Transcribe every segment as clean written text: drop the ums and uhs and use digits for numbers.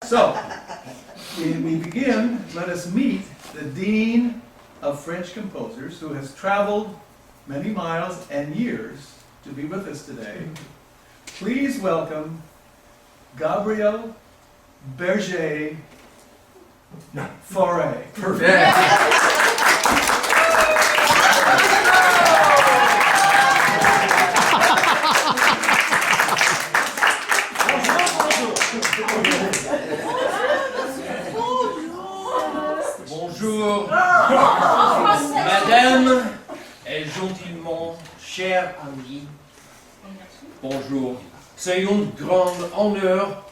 So, we begin, let us meet the Dean of French Composers, who has traveled many miles and years to be with us today. Please welcome Gabriel Berger Faure. Perfect. Bonjour, Madame et gentillement, chers amis. Bonjour. C'est une grande honneur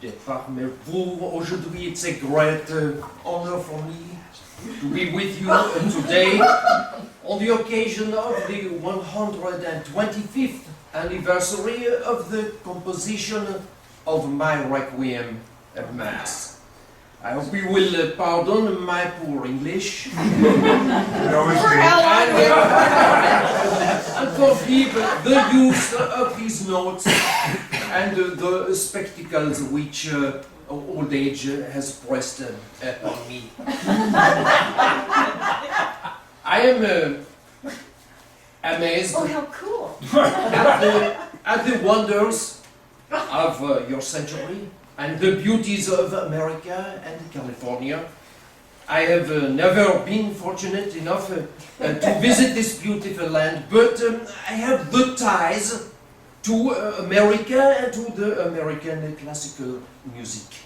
d'être parmi vous aujourd'hui. It's a great honor for me to be with you today on the occasion of the 125th anniversary of the composition of my Requiem at Mass. I hope you will pardon my poor English and forgive the use of these notes and the spectacles which old age has pressed on me. I am amazed Oh, how cool! at the wonders of your century and the beauties of America and California. I have never been fortunate enough to visit this beautiful land, but I have the ties to America and to the American classical music.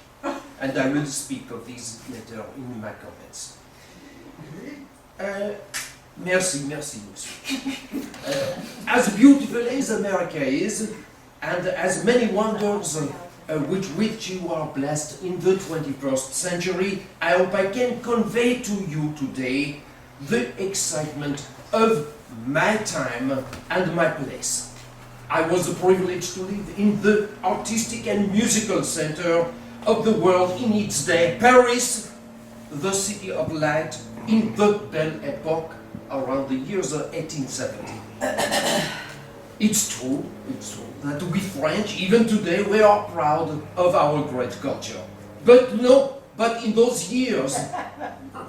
And I will speak of these later in my comments. Merci, monsieur. As beautiful as America is, and as many wonders with which you are blessed in the 21st century, I hope I can convey to you today the excitement of my time and my place. I was privileged to live in the artistic and musical center of the world in its day, Paris, the city of light, in the Belle Epoque, around the years of 1870. It's true that we French, even today, we are proud of our great culture. But in those years,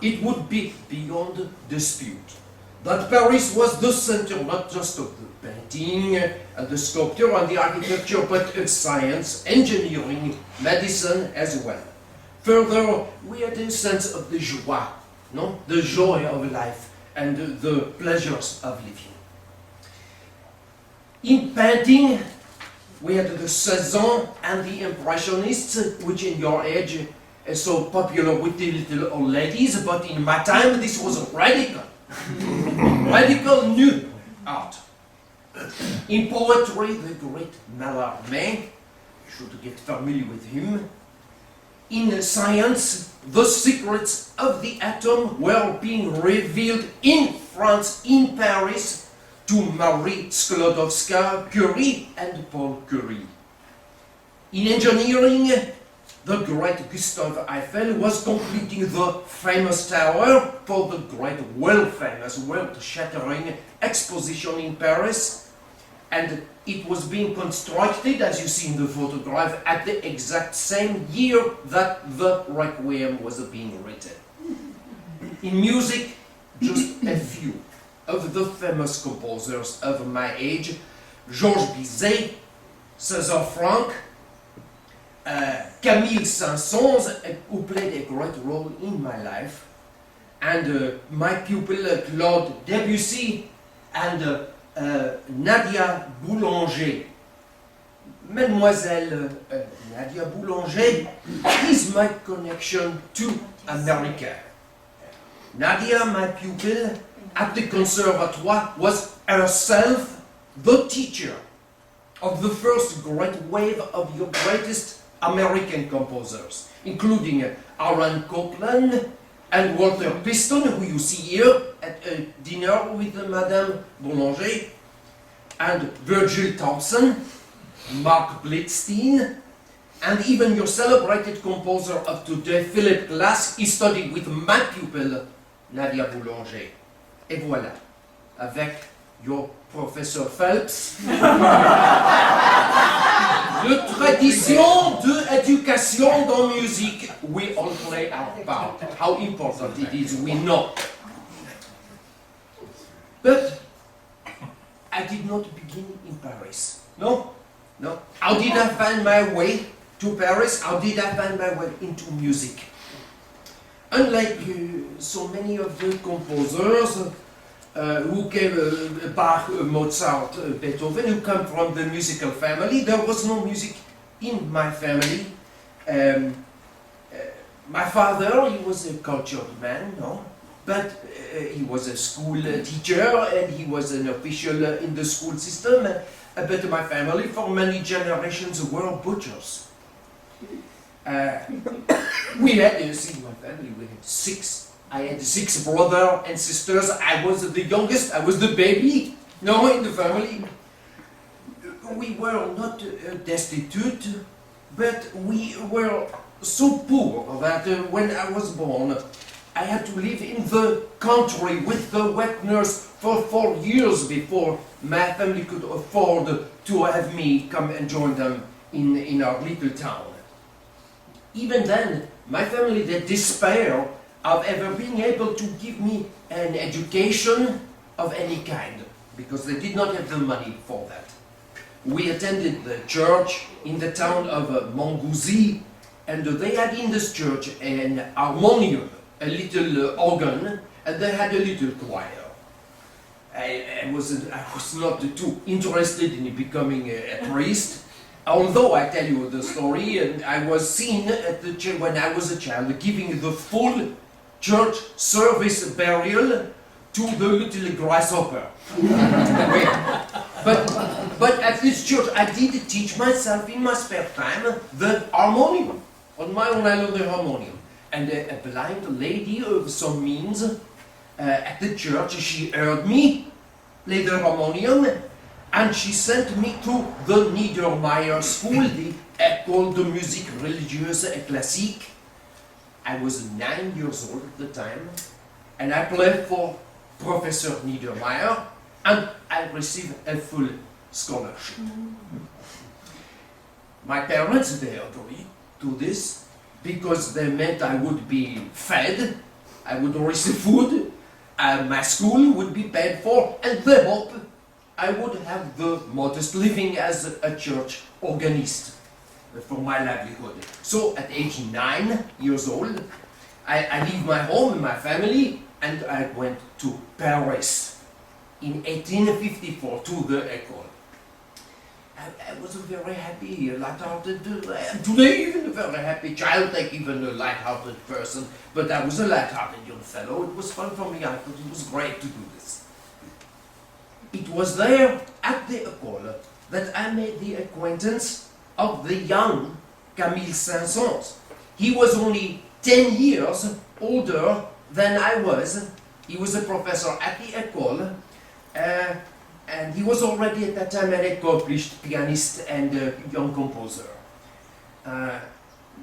it would be beyond dispute that Paris was the center not just of the painting and the sculpture and the architecture, but of science, engineering, medicine as well. Further, we had a sense of the joie, the joy of life and the pleasures of living. In painting, we had the Cezanne and the Impressionists, which in your age is so popular with the little old ladies, but in my time this was radical, radical new art. In poetry, the great Mallarmé, you should get familiar with him. In science, the secrets of the atom were being revealed in France, in Paris, to Marie Sklodowska-Curie and Paul Curie. In engineering, the great Gustave Eiffel was completing the famous tower for the great world-famous, world-shattering exposition in Paris, and it was being constructed, as you see in the photograph, at the exact same year that the Requiem was being written. In music, just a few of the famous composers of my age: Georges Bizet, César Franck, Camille Saint-Saëns, who played a great role in my life, and my pupil Claude Debussy and Nadia Boulanger. Mademoiselle Nadia Boulanger is my connection to America. Nadia, my pupil at the conservatoire, was herself the teacher of the first great wave of your greatest American composers, including Aaron Copland and Walter Piston, who you see here at a dinner with Madame Boulanger, and Virgil Thompson, Mark Blitzstein, and even your celebrated composer of today, Philip Glass, he studied with my pupil, Nadia Boulanger. Et voilà, avec your Professor Phelps, de tradition, de éducation dans musique. We all play our part. How important it is, we know. But I did not begin in Paris. No, no. How did I find my way to Paris? How did I find my way into music? Unlike so many of the composers who came, Bach, Mozart, Beethoven, who come from the musical family, there was no music in my family. My father, he was a cultured man, no? But he was a school teacher and he was an official in the school system. But my family, for many generations, were butchers. We had, you see, my family, we had six. I had 6 brothers and sisters. I was the youngest, I was the baby, no, in the family. We were not destitute, but we were so poor that when I was born, I had to live in the country with the wet nurse for 4 years before my family could afford to have me come and join them in our little town. Even then, my family did despair of ever being able to give me an education of any kind, because they did not have the money for that. We attended the church in the town of Montgouzy, and they had in this church an harmonium, a little organ, and they had a little choir. I was not too interested in becoming a priest, although I tell you the story, and I was seen at the church when I was a child giving the full church service burial to the little grasshopper. but at this church I did teach myself in my spare time the harmonium. On my own I learned the harmonium. And a blind lady of some means at the church, she heard me play the harmonium and she sent me to the Niedermeyer school, the École de Musique Religieuse et Classique. I was 9 years old at the time, and I played for Professor Niedermeyer, and I received a full scholarship. My parents, they agreed to this, because they meant I would be fed, I would receive food, my school would be paid for, and they hope I would have the modest living as a church organist for my livelihood. So at age 9 years old, I leave my home and my family, and I went to Paris in 1854 to the école. I was a very happy, light-hearted, today even a very happy child, like even a light-hearted person, but I was a light-hearted young fellow. It was fun for me. I thought it was great to do this. It was there at the école that I made the acquaintance of the young Camille Saint-Saëns. He was only 10 years older than I was. He was a professor at the école, and he was already at that time an accomplished pianist and young composer.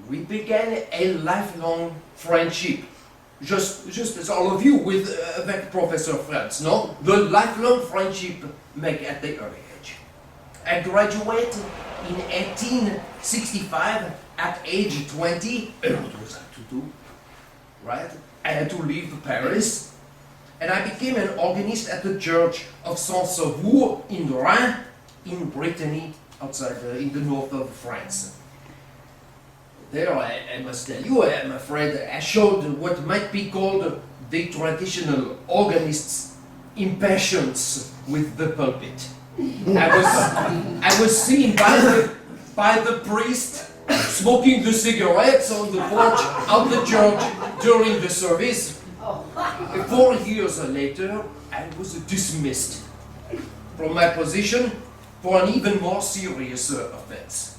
We began a lifelong friendship, just as all of you with that Professor Franz, no? The lifelong friendship make at the early age. I graduated in 1865 at age 20. What was I to do? Right? I had to leave Paris, and I became an organist at the church of Saint-Sauveur in Rhin, in Brittany, outside in the north of France. There, I must tell you, I'm afraid I showed what might be called the traditional organist's impatience with the pulpit. I was seen by the priest smoking the cigarettes on the porch of the church during the service. 4 years later, I was dismissed from my position for an even more serious offense.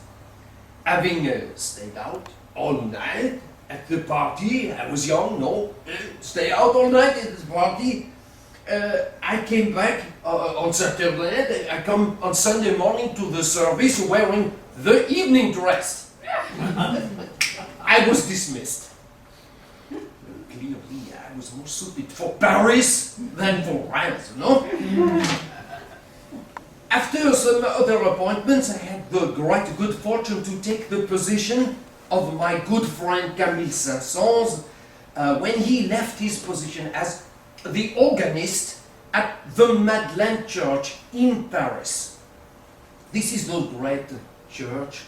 Having stayed out all night at the party, I was young, no, stay out all night at the party. I came back on Saturday, I come on Sunday morning to the service wearing the evening dress. I was dismissed. Clearly, I was more suited for Paris than for Reims, no? After some other appointments, I had the great good fortune to take the position of my good friend Camille Saint-Saëns when he left his position as the organist at the Madeleine Church in Paris. This is the great church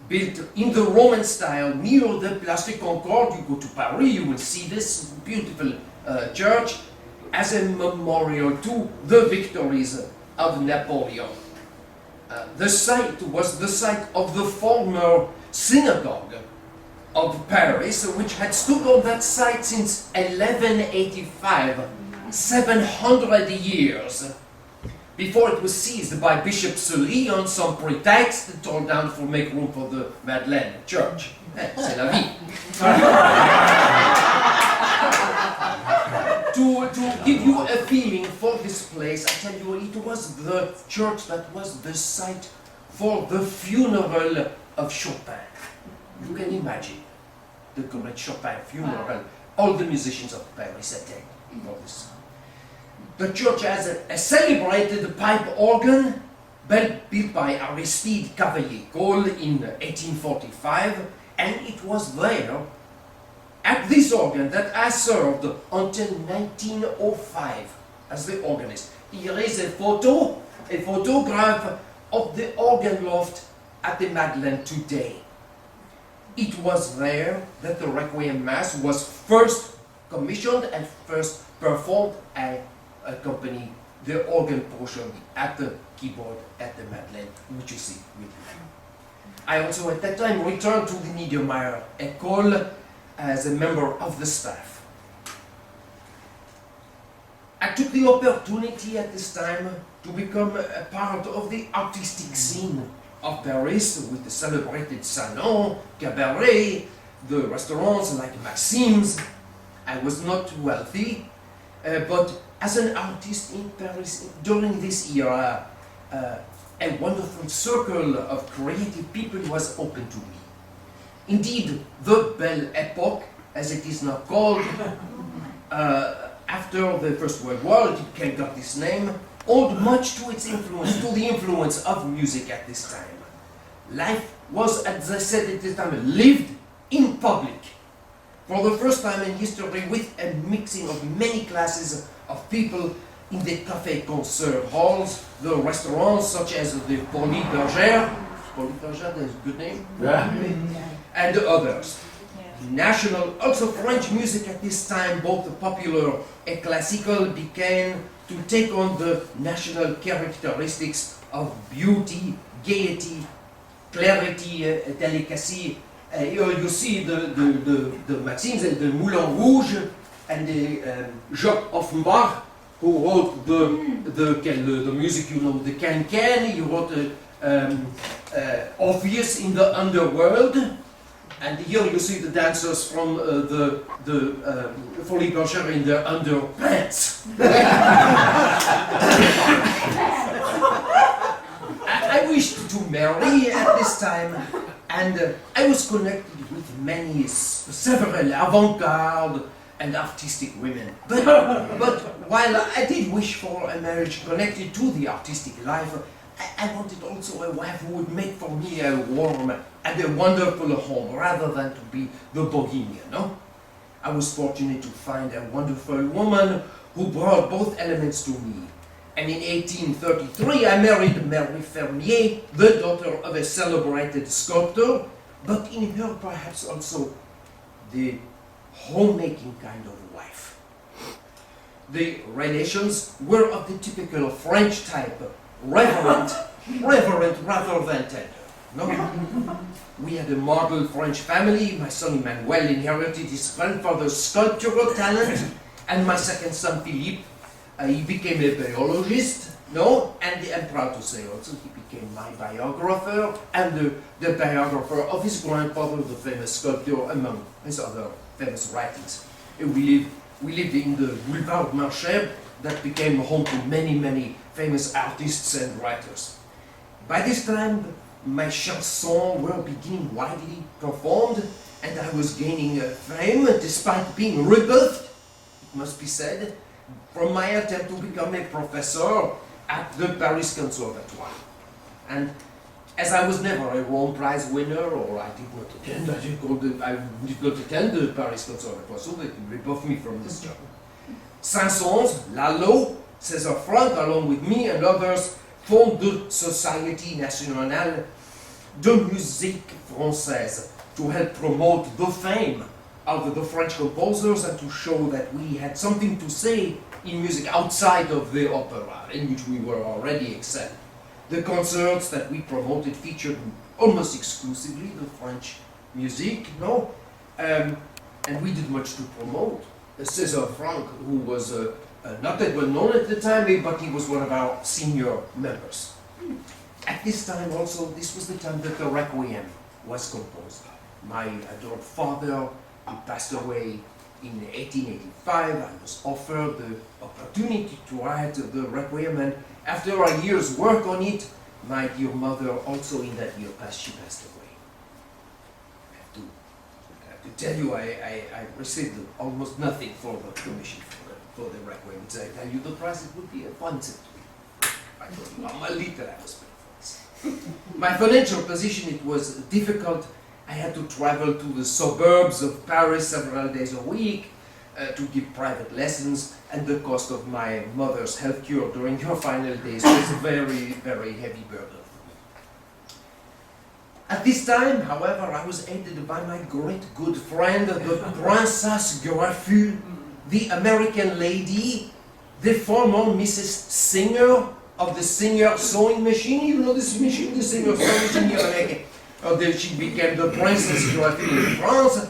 built in the Roman style near the Place de Concorde. You go to Paris, you will see this beautiful church as a memorial to the victories of Napoleon. The site was the site of the former synagogue of Paris, which had stood on that site since 1185, 700 years, before it was seized by Bishop Sully on some pretext and torn down to make room for the Madeleine Church. C'est la vie. To give you a feeling for this place, I tell you, it was the church that was the site for the funeral of Chopin. You can imagine the great Chopin funeral. All the musicians of Paris attend for this. The church has a celebrated pipe organ built by Aristide Cavaillé-Coll in 1845, and it was there at this organ that I served until 1905 as the organist. Here is a photograph of the organ loft at the Madeleine today. It was there that the Requiem Mass was first commissioned and first performed. I accompany the organ portion at the keyboard at the Madeleine, which you see with me. I also at that time returned to the Niedermeyer École as a member of the staff. I took the opportunity at this time to become a part of the artistic scene of Paris with the celebrated salon, cabaret, the restaurants like Maxime's. I was not wealthy, but as an artist in Paris during this era, a wonderful circle of creative people was open to me. Indeed, the Belle Époque, as it is now called, after the First World War, it got this name, owed much to its influence, to the influence of music at this time. Life was, as I said at this time, lived in public. For the first time in history, with a mixing of many classes of people in the café-concert halls, the restaurants such as the Berger, that's a good name? Yeah. And others. National, also French music at this time, both popular and classical, began to take on the national characteristics of beauty, gaiety, clarity, delicacy. You see the Maximes and the Moulin Rouge and the Jacques Offenbach, who wrote the music, you know, the can-can. He wrote Orpheus in the Underworld. And here you see the dancers from the Folie Berger in their underpants. I wished to marry at this time, and I was connected with several avant-garde and artistic women. But while I did wish for a marriage connected to the artistic life, I wanted also a wife who would make for me a warm and a wonderful home, rather than to be the bohemian, no? I was fortunate to find a wonderful woman who brought both elements to me. And in 1833 I married Marie Fermier, the daughter of a celebrated sculptor, but in her perhaps also the homemaking kind of wife. The relations were of the typical French type, reverent rather than tender. No? We had a model French family. My son Emmanuel inherited his grandfather's sculptural talent, and my second son Philippe, he became a biologist. No, and I'm proud to say also he became my biographer and the biographer of his grandfather, the famous sculptor, among his other famous writings. We lived in the Boulevard Marchais that became home to many famous artists and writers. By this time, my chansons were being widely performed, and I was gaining fame despite being rebuffed, it must be said, from my attempt to become a professor at the Paris Conservatoire. And as I was never a Rome Prize winner, or I did not attend the Paris Conservatoire, so they can rebuff me from this job. Saint-Saëns, Lalo, César Franck, along with me and others, formed the Société Nationale de Musique Française to help promote the fame of the French composers and to show that we had something to say in music outside of the opera, in which we were already excelled. The concerts that we promoted featured almost exclusively the French music, and we did much to promote. César Franck, who was not that well known at the time, but he was one of our senior members. At this time also, this was the time that the Requiem was composed. My adored father, who passed away in 1885, I was offered the opportunity to write the Requiem, and after a year's work on it, my dear mother also in that year she passed away. I have to tell you, I received almost nothing for the commission for the Requiem. I tell you the price, it would be a fun set. I told you how little I was paying for this. My financial position, it was difficult. I had to travel to the suburbs of Paris several days a week to give private lessons, and the cost of my mother's health cure during her final days was a very, very heavy burden for me. At this time, however, I was aided by my great good friend, the Princess Gabriel, the American lady, the former Mrs. Singer of the Singer sewing machine. You know this machine, the Singer sewing machine here in America. She became the Princess Gabriel in France.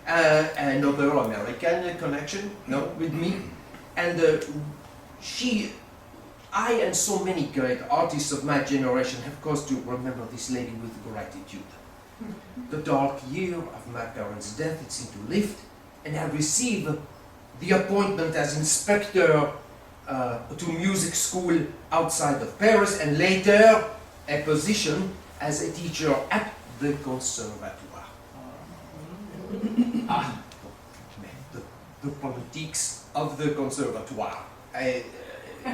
Another American connection, with me. And I and so many great artists of my generation have cause to remember this lady with gratitude. The dark year of my parents' death, it seemed to lift, and I received the appointment as inspector to music school outside of Paris, and later a position as a teacher at the conservatoire. The politics of the conservatoire.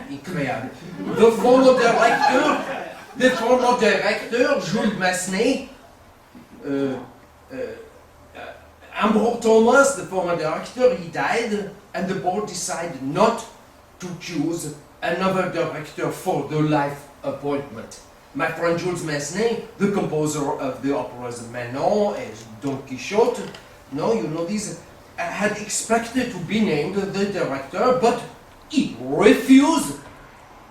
Incroyable. The former director, Jules Massenet, Ambro Thomas, the former director, he died, and the board decided not to choose another director for the life appointment. My friend Jules Massenet, the composer of the operas Manon and Don Quixote, you know these, had expected to be named the director, but he refused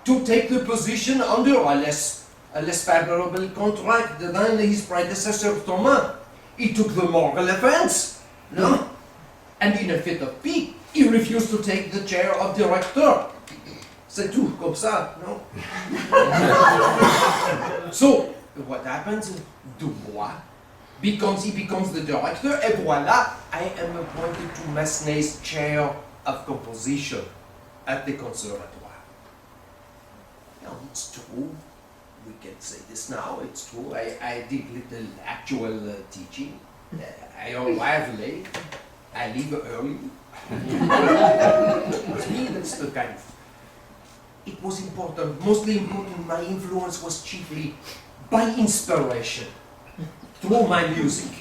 to take the position under a less favorable contract than his predecessor Thomas. He took the moral offense, and in a fit of pique, he refused to take the chair of director. C'est tout, comme ça, So, what happens? Dubois he becomes the director, et voila, I am appointed to Massenet's chair of composition at the conservatoire. Now, it's true, we can say this now, it's true, I did little actual teaching. I arrive late, I leave early. To me, that's the kind of... It was important, mostly important, my influence was chiefly by inspiration, through my music.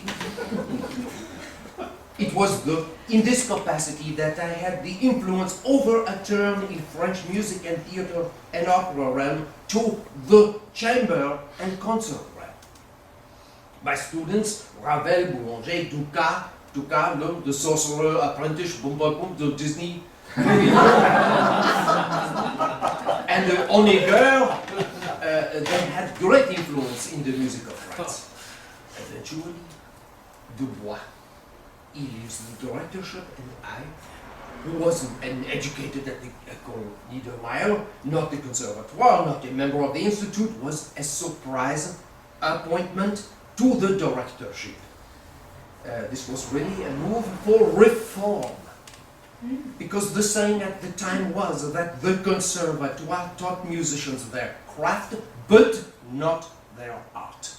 It was in this capacity that I had the influence over a turn in French music and theater and opera realm to the chamber and concert realm. My students, Ravel, Boulanger, Dukas, the sorcerer apprentice, Boom Boom Boom, the Disney, and Honegger, they had great influence in the music of France. Eventually, Dubois, he used the directorship, and I, who was educated at the École Niedermeyer, not the Conservatoire, not a member of the Institute, was a surprise appointment to the directorship. This was really a move for reform, because the saying at the time was that the Conservatoire taught musicians their craft, but not their art.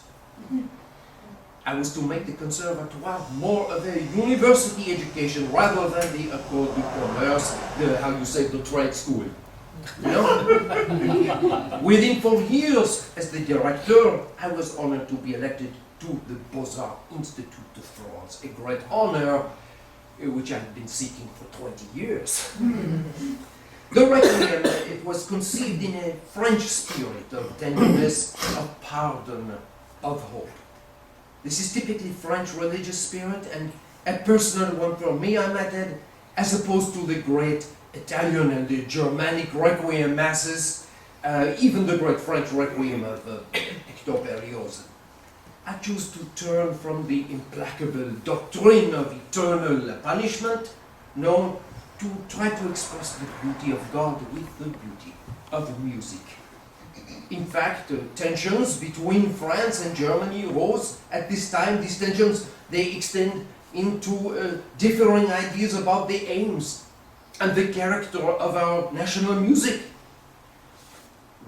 I was to make the Conservatoire more of a university education rather than the École du Commerce, the trade school. No. Within 4 years as the director, I was honored to be elected to the Beaux-Arts Institute de France, a great honor which I've been seeking for 20 years. The Requiem, it was conceived in a French spirit of tenderness, of pardon, of hope. This is typically French religious spirit and a personal one for me, I might add, as opposed to the great Italian and the Germanic Requiem masses, even the great French Requiem of Hector Berlioz. I choose to turn from the implacable doctrine of eternal punishment, no, to try to express the beauty of God with the beauty of music. In fact, tensions between France and Germany rose at this time. These tensions, they extend into differing ideas about the aims and the character of our national music.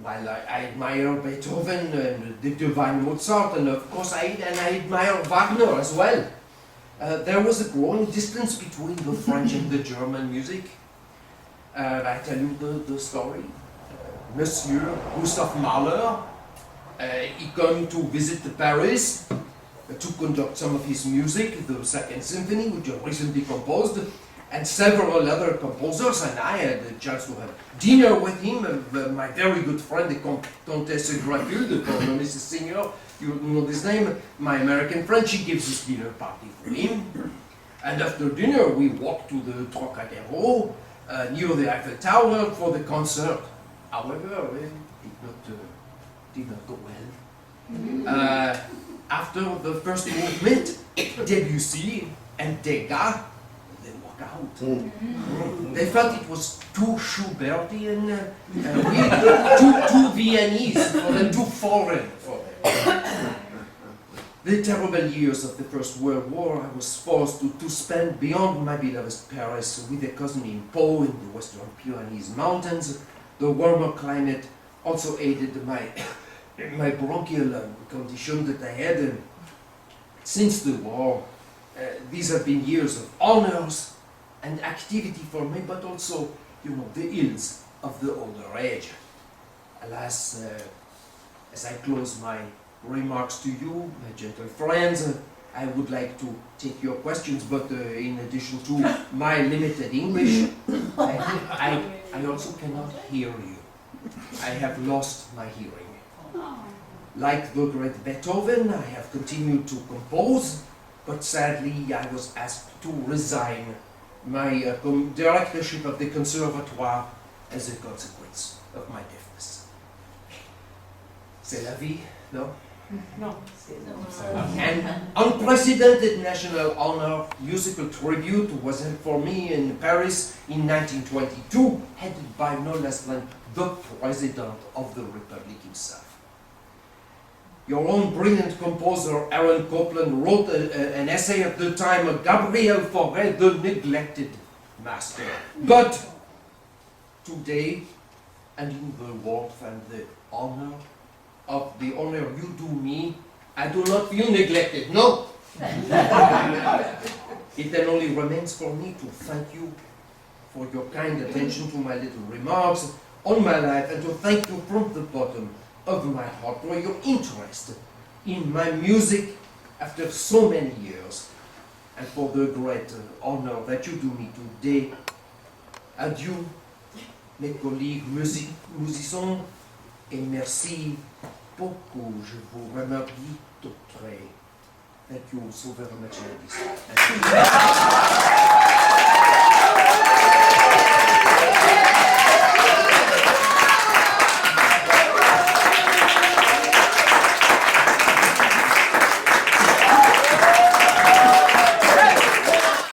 While I admire Beethoven and the divine Mozart, and of course I admire Wagner as well, there was a growing distance between the French and the German music. I tell you the story. Monsieur Gustav Mahler, he came to visit Paris to conduct some of his music, the Second Symphony, which he recently composed, and several other composers, and I had the chance to have dinner with him, my very good friend, the Comtesse Gabriel, the colonist singer, you know this name, my American friend, she gives this dinner party for him. And after dinner, we walked to the Trocadero, near the Eiffel Tower, for the concert. However, it did not go well. After the first movement, Debussy and Degas, they walk out. They felt it was too Schubertian, too Viennese for them, too foreign for them. The terrible years of the First World War, I was forced to spend beyond my beloved Paris with a cousin in Po in the Western Pyrenees Mountains. The warmer climate also aided my bronchial condition that I had since the war. These have been years of honors and activity for me, but also, you know, the ills of the older age. Alas, as I close my remarks to you, my gentle friends, I would like to take your questions, but in addition to my limited English, I also cannot hear you. I have lost my hearing. Like the great Beethoven, I have continued to compose, but sadly I was asked to resign my directorship of the conservatoire as a consequence of my deafness. C'est la vie, no? No. An unprecedented national honor, musical tribute, was held for me in Paris in 1922, headed by no less than the President of the Republic himself. Your own brilliant composer, Aaron Copland, wrote an essay at the time, Gabriel Faure, the neglected master. But today, and in the warmth and the honor of the honor you do me, I do not feel neglected, no! It then only remains for me to thank you for your kind attention to my little remarks on my life, and to thank you from the bottom of my heart for your interest in my music after so many years, and for the great honor that you do me today. Adieu, mes collègues musiciens, et merci beaucoup. Je vous remercie de près. Thank you so very much, ladies.